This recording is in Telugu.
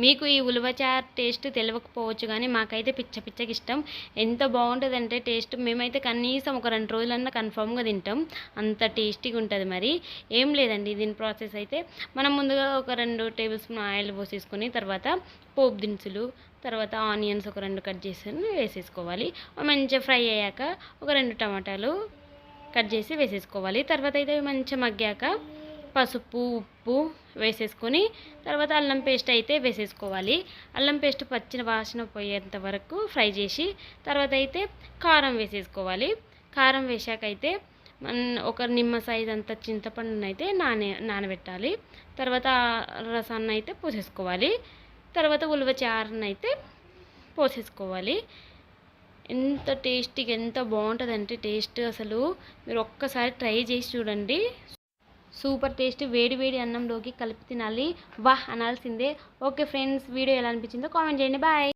మీకు ఈ ఉలవ చారు టేస్ట్ తెలియకపోవచ్చు కానీ మాకైతే పిచ్చ పిచ్చకి ఇష్టం. ఎంత బాగుంటుందంటే టేస్ట్ మేమైతే కనీసం ఒక 2 రోజులన్నా కన్ఫామ్గా తింటాం, అంత టేస్టీగా ఉంటుంది. మరి ఏం లేదండి దీని ప్రాసెస్ అయితే, మనం ముందుగా ఒక 2 టేబుల్ స్పూన్ ఆయిల్ పోసేసుకొని తర్వాత పోపు దినుసులు, తర్వాత ఆనియన్స్ ఒక 2 కట్ చేసి వేసేసుకోవాలి. మంచిగా ఫ్రై అయ్యాక ఒక 2 టమాటాలు కట్ చేసి వేసేసుకోవాలి. తర్వాత అయితే మంచిగా మగ్గాక పసుపు ఉప్పు వేసేసుకొని తర్వాత అల్లం పేస్ట్ అయితే వేసేసుకోవాలి. అల్లం పేస్ట్ పచ్చిన వాసన పోయేంత వరకు ఫ్రై చేసి తర్వాత అయితే కారం వేసేసుకోవాలి. కారం వేసాక అయితే ఒక నిమ్మ సైజ్ అంత చింతపండుని అయితే నానబెట్టాలి. తర్వాత రసాన్ని అయితే పోసేసుకోవాలి. తర్వాత ఉలవ చారుని అయితే పోసేసుకోవాలి. ఎంత టేస్టీగా ఎంత బాగుంటుందంటే టేస్ట్ అసలు మీరు ఒక్కసారి ట్రై చేసి చూడండి. సూపర్ టేస్ట్, వేడి వేడి అన్నంలోకి కలిపి తినాలి, వాహ్ అనాల్సిందే. ఓకే ఫ్రెండ్స్, వీడియో ఎలా అనిపించిందో కామెంట్ చేయండి. బాయ్.